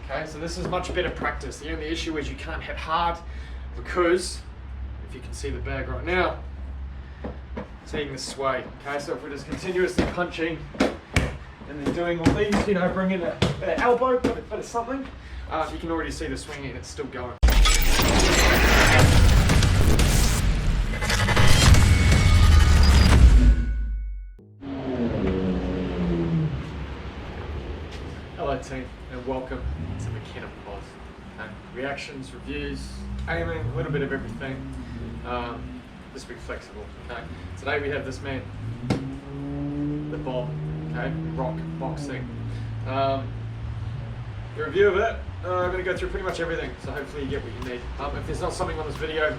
Okay, so this is much better practice. The only issue is you can't hit hard because, if you can see the bag right now, it's taking this sway. Okay, so if we're just continuously punching and then doing all these, you know, bring in a bit of elbow, bit of something, you can already see the swinging and it's still going. Hello team, and welcome to MckennaPOZ. Reactions, reviews, aiming, a little bit of everything. Just be flexible. Okay. Today we have this man, the Bob. Okay, rock boxing. The review of it, I'm going to go through pretty much everything, so hopefully you get what you need. If there's not something on this video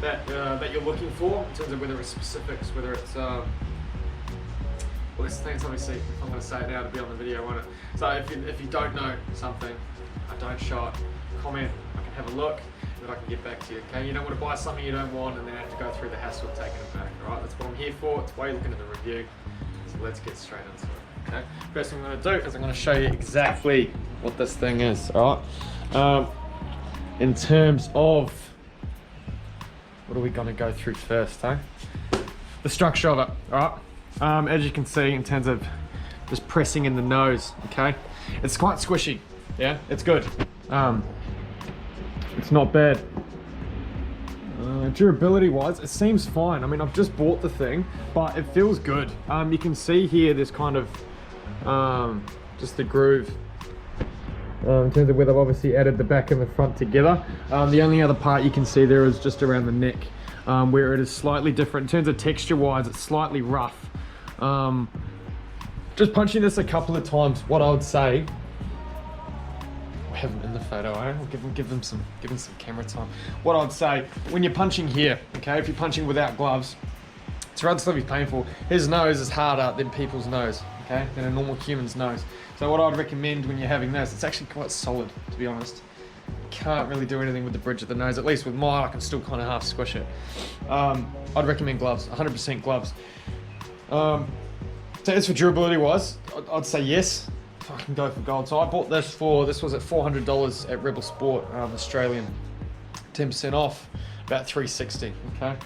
that that you're looking for, in terms of whether it's specifics, whether it's well, this thing's obviously, if I'm going to say it now to be on the video, won't it? So if you don't know something, I don't show it, comment, I can have a look, and then I can get back to you, okay? You don't want to buy something you don't want and then have to go through the hassle of taking it back, alright? That's what I'm here for, it's why you're looking at the review. So let's get straight into it, okay? First thing I'm going to do is I'm going to show you exactly what this thing is, alright? In terms of, what are we going to go through first, huh? The structure of it, alright? As you can see, in terms of just pressing in the nose, okay? It's quite squishy, yeah? It's good. It's not bad. Durability wise, it seems fine. I mean, I've just bought the thing, but it feels good. You can see here this kind of, just the groove. In terms of where they've obviously added the back and the front together. The only other part you can see there is just around the neck, where it is slightly different. In terms of texture wise, it's slightly rough. Just punching this a couple of times, what I would say, I have them in the photo, eh? I'll give them some camera time. What I would say, when you're punching here, okay, if you're punching without gloves, it's relatively painful. His nose is harder than people's nose, okay, than a normal human's nose. So what I'd recommend when you're having this, it's actually quite solid, to be honest. Can't really do anything with the bridge of the nose. At least with mine, I can still kind of half squish it. I'd recommend gloves, 100% gloves. So as for durability wise, I'd say yes. I can go for gold. So I bought this was at $400 at Rebel Sport, Australian. 10% off, about $360, okay?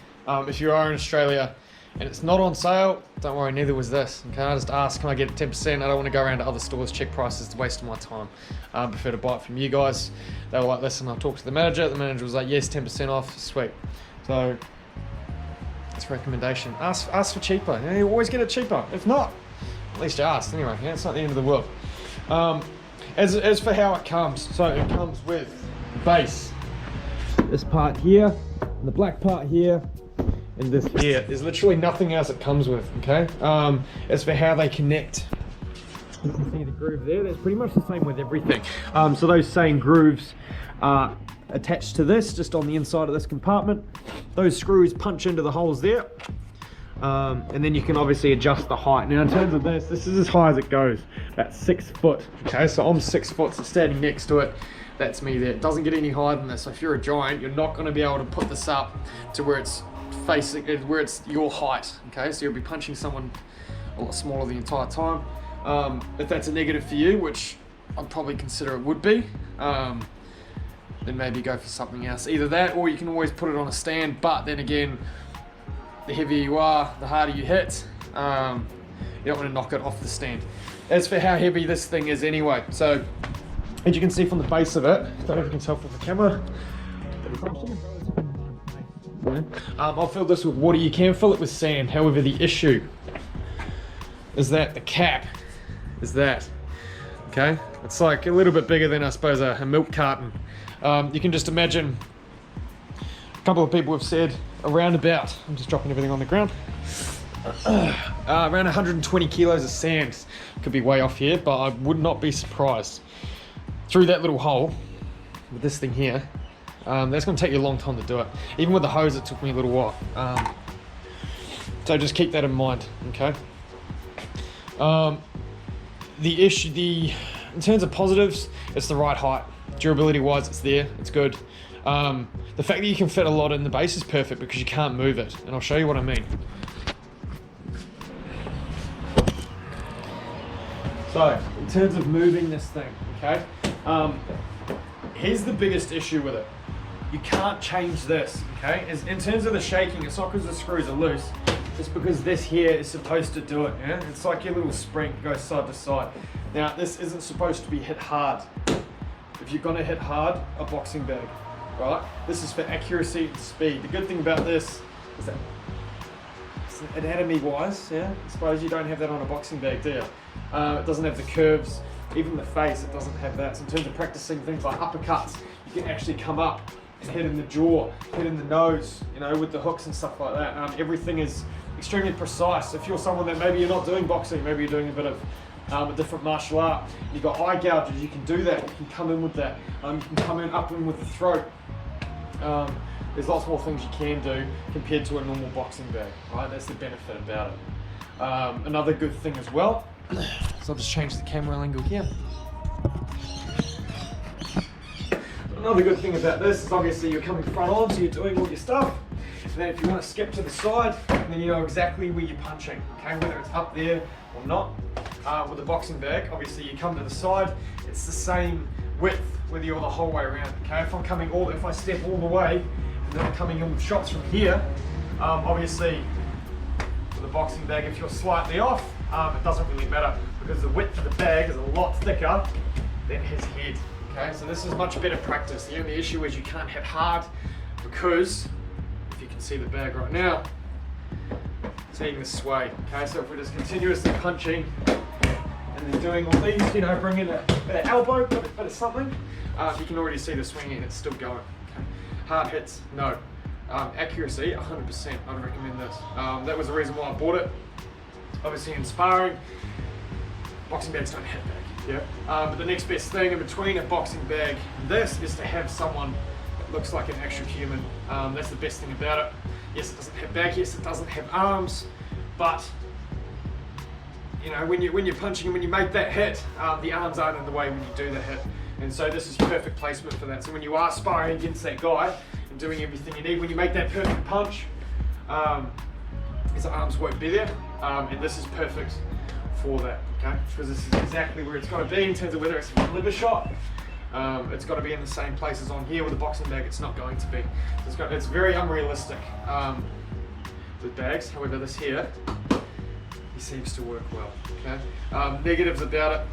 If you are in Australia and it's not on sale, don't worry, neither was this, okay? I just asked, can I get 10%? I don't want to go around to other stores, check prices, it's a waste of my time. I prefer to buy it from you guys. They were like, listen, I'll talk to the manager was like, yes, 10% off, sweet. So, it's a recommendation. Ask for cheaper, you know, you always get it cheaper. If not, at least you asked anyway, yeah? It's not the end of the world. As for how it comes, so it comes with the base. This part here, and the black part here, and this here. There's literally nothing else it comes with, okay? As for how they connect, you can see the groove there. That's pretty much the same with everything. So those same grooves are attached to this, just on the inside of this compartment. Those screws punch into the holes there. And then you can obviously adjust the height. Now in terms of this is as high as it goes, about 6 foot. Okay, so I'm 6 foot, so standing next to it, that's me there. It doesn't get any higher than this. So if you're a giant, you're not going to be able to put this up to where it's facing, where it's your height. Okay, so you'll be punching someone a lot smaller the entire time. If that's a negative for you, which I'd probably consider it would be, then maybe go for something else. Either that, or you can always put it on a stand, but then again, the heavier you are, the harder you hit. You don't want to knock it off the stand. As for how heavy this thing is anyway, so as you can see from the base of it, I don't know if you can tell from the camera, I'll fill this with water. You can fill it with sand. However, the issue is that the cap is that, okay? It's like a little bit bigger than, I suppose, a milk carton. You can just imagine, a couple of people have said around about, I'm just dropping everything on the ground, around 120 kilos of sand. Could be way off here, but I would not be surprised. Through that little hole, with this thing here, that's going to take you a long time to do it. Even with the hose, it took me a little while. So just keep that in mind, okay? In terms of positives, it's the right height. Durability wise, it's there, it's good. The fact that you can fit a lot in the base is perfect because you can't move it, and I'll show you what I mean. So, in terms of moving this thing, okay, Here's the biggest issue with it. You can't change this, okay? In terms of the shaking, it's not because the screws are loose, it's because this here is supposed to do it, yeah? It's like your little spring, it goes side to side. Now, this isn't supposed to be hit hard. If you're gonna hit hard, a boxing bag, right? This is for accuracy and speed. The good thing about this is that anatomy-wise, yeah, I suppose you don't have that on a boxing bag, do you? It doesn't have the curves, even the face, it doesn't have that. So in terms of practicing things like uppercuts, you can actually come up and hit in the jaw, hit in the nose, you know, with the hooks and stuff like that. Everything is extremely precise. If you're someone that maybe you're not doing boxing, maybe you're doing a bit of a different martial art, you've got eye gouges, you can do that, you can come in with that. You can come in up in with the throat. There's lots more things you can do compared to a normal boxing bag, right? That's the benefit about it. Another good thing as well, so I'll just change the camera angle here. Another good thing about this is obviously you're coming front on, so you're doing all your stuff. And then if you want to skip to the side, then you know exactly where you're punching, okay? Whether it's up there or not. With a boxing bag, obviously you come to the side, it's the same width whether you're the whole way around, okay? If I step all the way, and then I'm coming in with shots from here, obviously with a boxing bag, if you're slightly off, it doesn't really matter because the width of the bag is a lot thicker than his head. Okay, so this is much better practice. The only issue is you can't hit hard because, if you can see the bag right now, it's taking the sway. Okay, so if we're just continuously punching and then doing all these, you know, bring in a bit of elbow, bit of something, you can already see the swinging and it's still going. Okay. Hard hits, no. Accuracy, 100%, I'd recommend this. That was the reason why I bought it. Obviously in sparring, boxing bags don't hit back. Yeah. But the next best thing in between a boxing bag and this is to have someone that looks like an actual human. That's the best thing about it. Yes, it doesn't have back, yes, it doesn't have arms, but you know, when you're punching and when you make that hit, the arms aren't in the way when you do the hit. And so this is perfect placement for that. So when you are sparring against that guy and doing everything you need, when you make that perfect punch, his arms won't be there, and this is perfect for that, okay? Because this is exactly where it's got to be in terms of whether it's a liver shot. It's got to be in the same places on here. With a boxing bag, it's not going to be. It's very unrealistic with bags. However, this here, he seems to work well, okay? Negatives about it,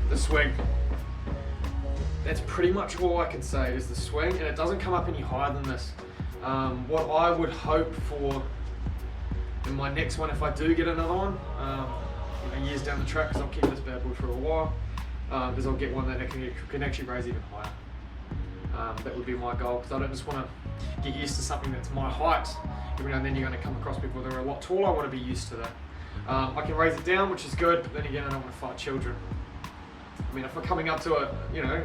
the swing. That's pretty much all I can say is the swing, and it doesn't come up any higher than this. What I would hope for in my next one, if I do get another one, you know, years down the track, because I'll keep this bad boy for a while, is I'll get one that can actually raise even higher. That would be my goal, because I don't just want to get used to something that's my height. Every now and then you're going to come across people that are a lot taller. I want to be used to that. I can raise it down, which is good, but then again, I don't want to fight children. I mean, if I'm coming up to a, you know,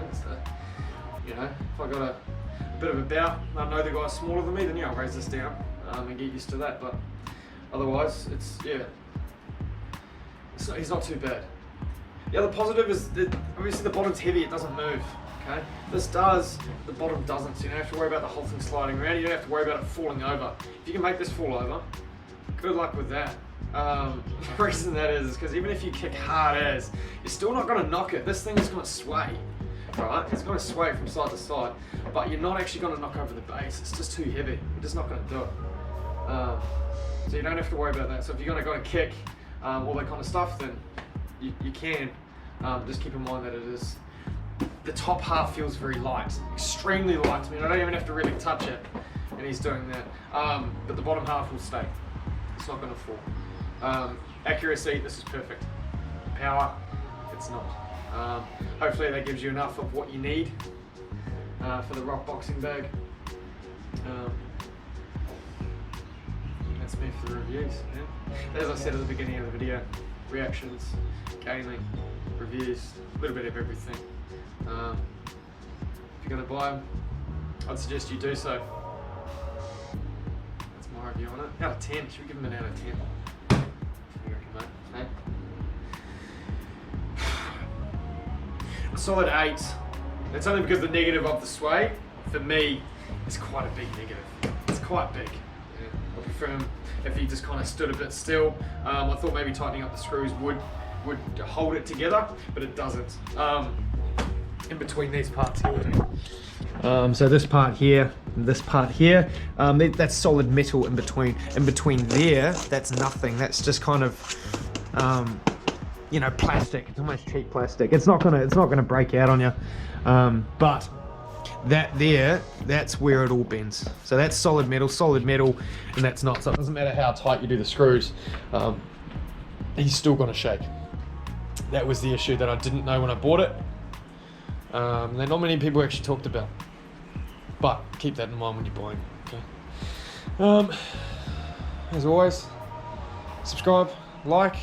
if I got a bit of a bout, I know the guy's smaller than me, then yeah, I'll raise this down and get used to that. But otherwise, he's not too bad. The other positive is that obviously the bottom's heavy, it doesn't move. Okay, this does, the bottom doesn't. So you don't have to worry about the whole thing sliding around. You don't have to worry about it falling over. If you can make this fall over, good luck with that. The reason that is because even if you kick hard as, you're still not going to knock it. This thing is going to sway, right? It's going to sway from side to side, but you're not actually going to knock over the base. It's just too heavy. You're just not going to do it. So you don't have to worry about that. So if you're going to go and kick, all that kind of stuff, then you can. Just keep in mind that it is, the top half feels very light, extremely light. I mean, I don't even have to really touch it, and he's doing that. But the bottom half will stay. It's not going to fall. Accuracy, this is perfect. Power, it's not. Hopefully that gives you enough of what you need for the rock boxing bag. That's me for the reviews. Yeah. As I said at the beginning of the video, reactions, gaming, reviews, a little bit of everything. If you're going to buy them, I'd suggest you do so. That's my review on it. Out of 10, should we give them an out of 10? What do you reckon, mate? A solid 8. It's only because the negative of the sway, for me, is quite a big negative. It's quite big. Yeah. I prefer if he just kind of stood a bit still. I thought maybe tightening up the screws would would hold it together, but it doesn't. In between these parts here. So this part here, and this part here, that's solid metal in between. In between there, that's nothing. That's just kind of, you know, plastic. It's almost cheap plastic. It's not gonna break out on you. But that there, that's where it all bends. So that's solid metal, and that's not. So it doesn't matter how tight you do the screws, he's still gonna shake. That was the issue that I didn't know when I bought it. That not many people actually talked about, but keep that in mind when you're buying. Okay. As always, subscribe, like,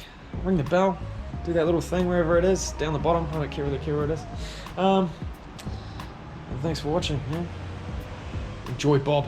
ring the bell, do that little thing wherever it is down the bottom. I don't care where it is. And thanks for watching. Yeah? Enjoy Bob.